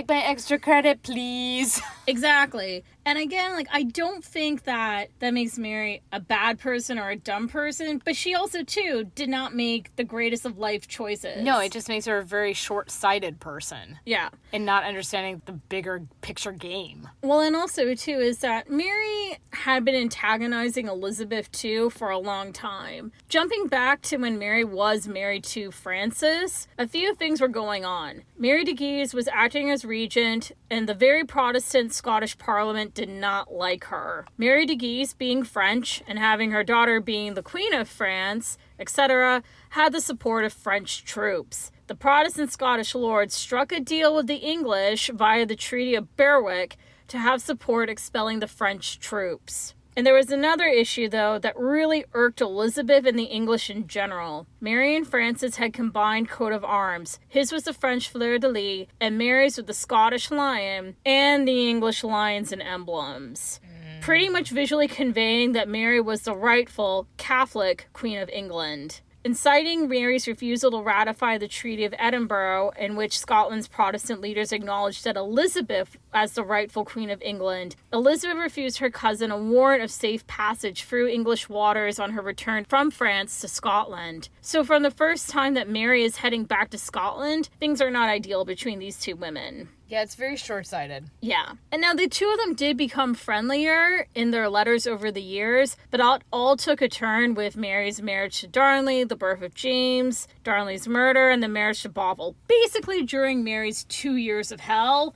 my extra credit, please. Exactly. And again, like, I don't think that makes Mary a bad person or a dumb person, but she also, too, did not make the greatest of life choices. No, it just makes her a very short-sighted person. Yeah. And not understanding the bigger picture game. Well, and also, too, is that Mary had been antagonizing Elizabeth, too, for a long time. Jumping back to when Mary was married to Francis, a few things were going on. Mary de Guise was acting as regent, and the very Protestant Scottish Parliament did not like her. Mary de Guise, being French and having her daughter being the Queen of France, etc., had the support of French troops. The Protestant Scottish lords struck a deal with the English via the Treaty of Berwick to have support expelling the French troops. And there was another issue, though, that really irked Elizabeth and the English in general. Mary and Francis had combined coat of arms. His was the French fleur-de-lis, and Mary's with the Scottish lion and the English lions and emblems. Pretty much visually conveying that Mary was the rightful Catholic Queen of England. Inciting Mary's refusal to ratify the Treaty of Edinburgh, in which Scotland's Protestant leaders acknowledged that Elizabeth as the rightful Queen of England, Elizabeth refused her cousin a warrant of safe passage through English waters on her return from France to Scotland. So from the first time that Mary is heading back to Scotland, things are not ideal between these two women. Yeah, it's very short-sighted. Yeah. And now the two of them did become friendlier in their letters over the years, but it all took a turn with Mary's marriage to Darnley, the birth of James, Darnley's murder, and the marriage to Bothwell. Basically, during Mary's 2 years of hell,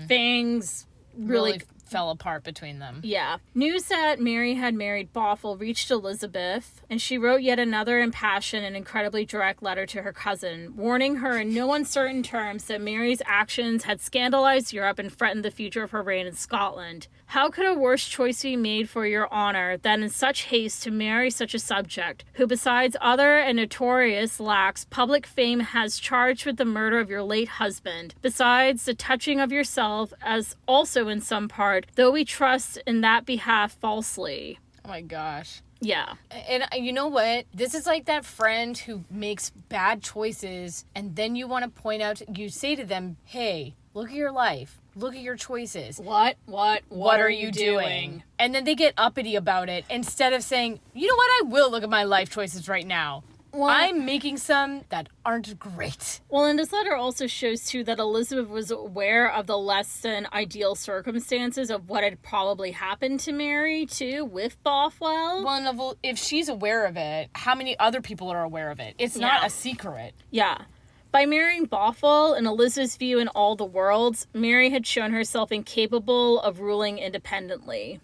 things really fell apart between them. Yeah. News that Mary had married Bothwell reached Elizabeth, and she wrote yet another impassioned and incredibly direct letter to her cousin, warning her in no uncertain terms that Mary's actions had scandalized Europe and threatened the future of her reign in Scotland. How could a worse choice be made for your honor than in such haste to marry such a subject, who besides other and notorious lacks public fame has charged with the murder of your late husband, besides the touching of yourself, as also in some part, though we trust in that behalf falsely. Oh my gosh. Yeah. And you know what? This is like that friend who makes bad choices, and then you want to point out, you say to them, hey, look at your life. Look at your choices. What are you doing? And then they get uppity about it instead of saying, you know what? I will look at my life choices right now. Well, I'm making some that aren't great. Well, and this letter also shows, too, that Elizabeth was aware of the less than ideal circumstances of what had probably happened to Mary, too, with Bothwell. Well, if she's aware of it, how many other people are aware of it? It's not a secret. Yeah. By marrying Bothwell, in Elizabeth's view in all the worlds, Mary had shown herself incapable of ruling independently.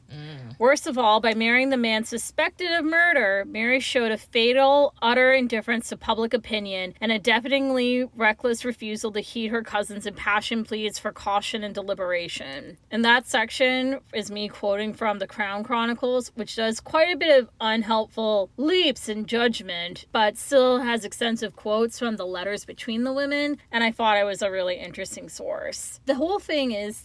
Worst of all, by marrying the man suspected of murder, Mary showed a fatal, utter indifference to public opinion and a deafeningly reckless refusal to heed her cousin's impassioned pleas for caution and deliberation. And that section is me quoting from the Crown Chronicles, which does quite a bit of unhelpful leaps in judgment, but still has extensive quotes from the letters between the women, and I thought it was a really interesting source. The whole thing is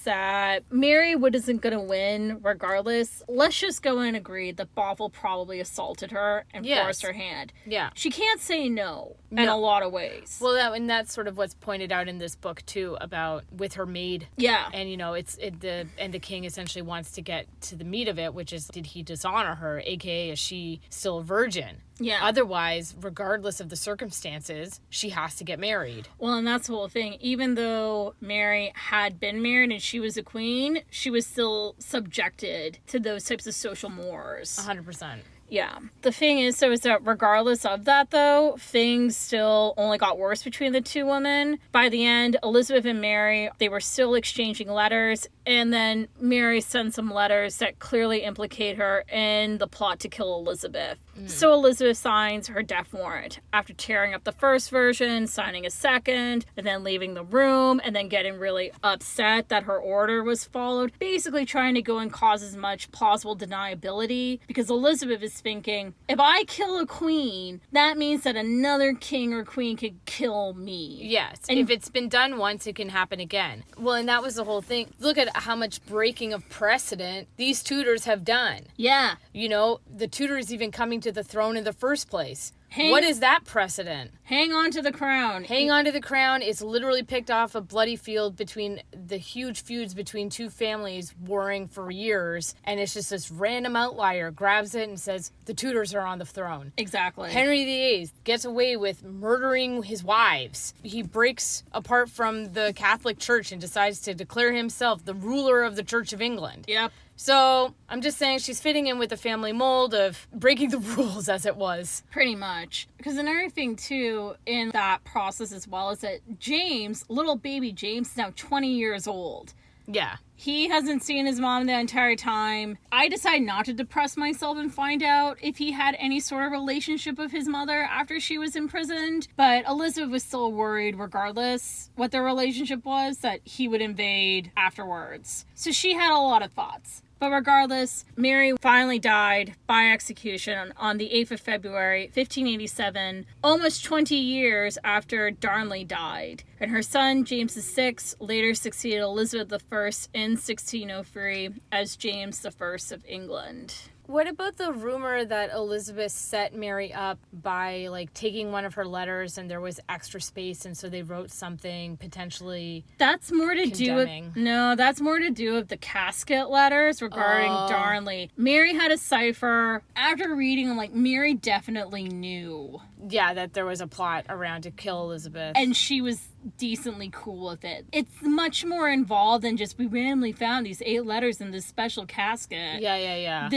that Mary isn't going to win regardless. Let's just go and agree that Bothwell probably assaulted her and forced her hand. Yeah. She can't say no in a lot of ways. Well, and that's sort of what's pointed out in this book too, about with her maid. Yeah. And the king essentially wants to get to the meat of it, which is, did he dishonor her, aka is she still a virgin? Yeah. Otherwise, regardless of the circumstances, she has to get married. Well, and that's the whole thing. Even though Mary had been married and she was a queen, she was still subjected to those types of social mores. 100%. Yeah. The thing is that regardless of that, though, things still only got worse between the two women. By the end, Elizabeth and Mary, they were still exchanging letters, and then Mary sent some letters that clearly implicate her in the plot to kill Elizabeth. So Elizabeth signs her death warrant after tearing up the first version, signing a second, and then leaving the room, and then getting really upset that her order was followed, basically trying to go and cause as much plausible deniability, because Elizabeth is thinking, if I kill a queen, that means that another king or queen could kill me. Yes. And if it's been done once, it can happen again. Well, and that was the whole thing. Look at how much breaking of precedent these Tudors have done. Yeah. You know, the Tudors even coming to the throne in the first place. What is that precedent? Hang on to the crown. Hang on to the crown is literally picked off a bloody field between the huge feuds between two families warring for years. And it's just this random outlier grabs it and says, the Tudors are on the throne. Exactly. Henry VIII gets away with murdering his wives. He breaks apart from the Catholic Church and decides to declare himself the ruler of the Church of England. Yep. So I'm just saying she's fitting in with the family mold of breaking the rules as it was. Pretty much. Because another thing, too, in that process as well is that James, little baby James, is now 20 years old. Yeah. He hasn't seen his mom the entire time. I decided not to depress myself and find out if he had any sort of relationship with his mother after she was imprisoned. But Elizabeth was still worried, regardless what their relationship was, that he would invade afterwards. So she had a lot of thoughts. But regardless, Mary finally died by execution on the 8th of February, 1587, almost 20 years after Darnley died. And her son, James VI, later succeeded Elizabeth I in 1603 as James I of England. What about the rumor that Elizabeth set Mary up by, like, taking one of her letters and there was extra space and so they wrote something potentially That's more to condemning? do with... No, that's more to do with the casket letters regarding Darnley. Mary had a cipher. After reading them, like, Mary definitely knew. Yeah, that there was a plot around to kill Elizabeth. And she was decently cool with it. It's much more involved than just we randomly found these 8 letters in this special casket. Yeah.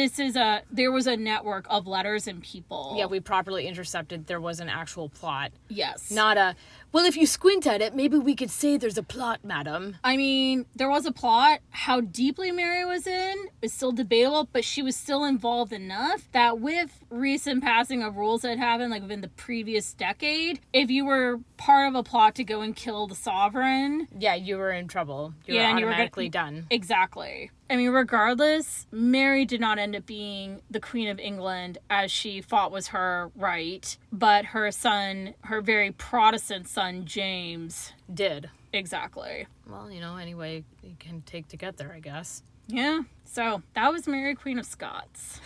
There was a network of letters and people. Yeah, we properly intercepted. There was an actual plot. Yes. Not a, well, if you squint at it, maybe we could say there's a plot, madam. I mean, there was a plot. How deeply Mary was in is still debatable, but she was still involved enough that with recent passing of rules that had happened, like within the previous decade, if you were part of a plot to go and kill the sovereign... Yeah, you were in trouble. You were automatically done. Exactly. I mean, regardless, Mary did not end up being the Queen of England as she thought was her right, but her son, her very Protestant son, James... did. Exactly. Well, any way you can take to get there, I guess. Yeah. So, that was Mary Queen of Scots.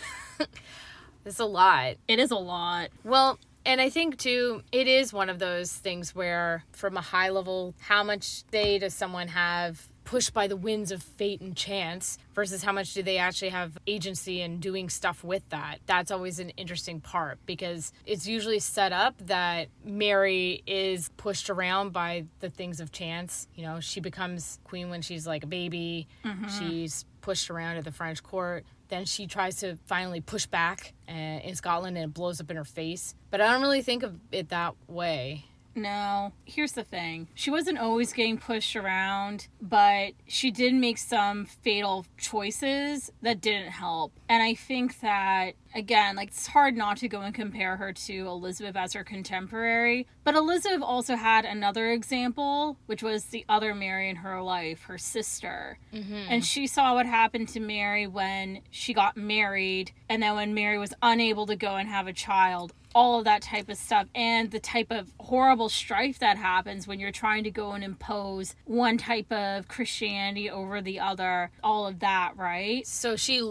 It's a lot. It is a lot. Well... And I think, too, it is one of those things where, from a high level, how much does someone have pushed by the winds of fate and chance versus how much do they actually have agency in doing stuff with that? That's always an interesting part because it's usually set up that Mary is pushed around by the things of chance. She becomes queen when she's like a baby. Mm-hmm. She's pushed around at the French court. Then she tries to finally push back in Scotland and it blows up in her face. But I don't really think of it that way. No. Here's the thing. She wasn't always getting pushed around, but she did make some fatal choices that didn't help. And I think that, again, it's hard not to go and compare her to Elizabeth as her contemporary. But Elizabeth also had another example, which was the other Mary in her life, her sister. Mm-hmm. And she saw what happened to Mary when she got married, and then when Mary was unable to go and have a child. All of that type of stuff and the type of horrible strife that happens when you're trying to go and impose one type of Christianity over the other, all of that, right? So she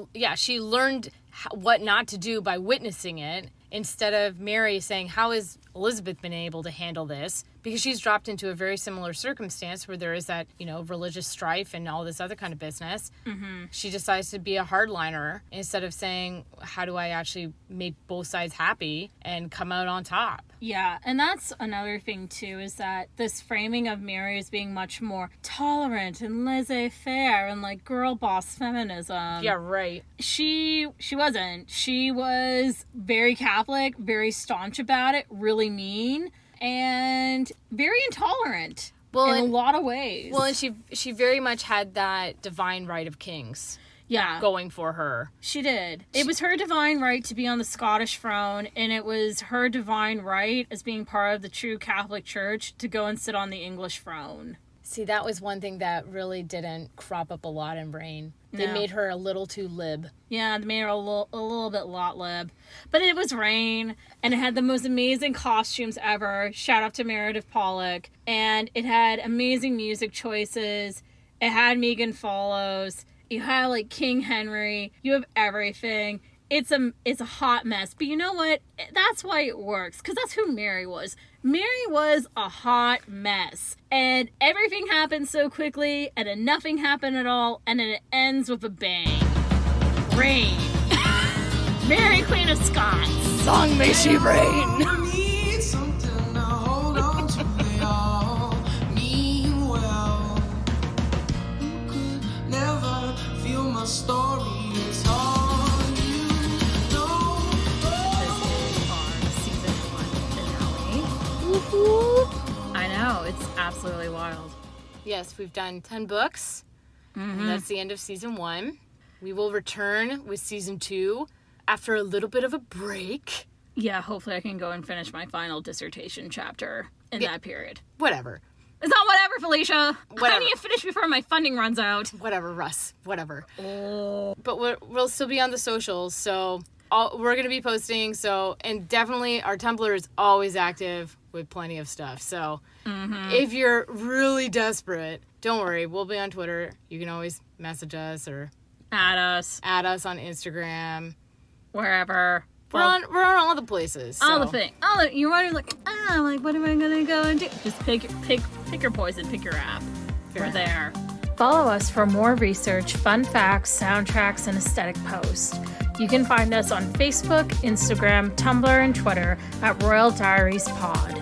learned what not to do by witnessing it instead of Mary saying, how has Elizabeth been able to handle this? Because she's dropped into a very similar circumstance where there is that, religious strife and all this other kind of business. Mm-hmm. She decides to be a hardliner instead of saying, how do I actually make both sides happy and come out on top? Yeah, and that's another thing, too, is that this framing of Mary as being much more tolerant and laissez-faire and, girl boss feminism. Yeah, right. She wasn't. She was very Catholic, very staunch about it, really mean, and very intolerant in a lot of ways. Well, and she very much had that divine right of kings. Yeah. Going for her. She did. It was her divine right to be on the Scottish throne, and it was her divine right as being part of the true Catholic Church to go and sit on the English throne. See, that was one thing that really didn't crop up a lot in Brain. They made her a little too lib. Yeah, they made her a little bit lot lib. But it was Rain, and it had the most amazing costumes ever. Shout out to Meredith Pollock. And it had amazing music choices. It had Megan Follows. You had, King Henry. You have everything. It's a hot mess. But you know what? That's why it works. Because that's who Mary was. Mary was a hot mess. And everything happened so quickly, and then nothing happened at all, and then it ends with a bang. Rain. Mary Queen of Scots. Long may she reign. Story is all you know. This is our season 1 finale. Woo-hoo. I know, it's absolutely wild. Yes, we've done 10 books. And that's the end of season 1. We will return with season 2 after a little bit of a break. Yeah, hopefully I can go and finish my final dissertation chapter in that period. Whatever. It's not whatever, Felicia. Whatever. I need to finish before my funding runs out. Whatever, Russ. Whatever. Oh. But we'll still be on the socials, so we're going to be posting. So, and definitely our Tumblr is always active with plenty of stuff. So if you're really desperate, don't worry. We'll be on Twitter. You can always message us or Add us. add us on Instagram. Wherever. We're on all the places. So. All the thing. You're wondering, like, what am I gonna go and do? Just pick your poison, pick your app. Fair. We're there. Follow us for more research, fun facts, soundtracks, and aesthetic posts. You can find us on Facebook, Instagram, Tumblr, and Twitter at Royal Diaries Pod.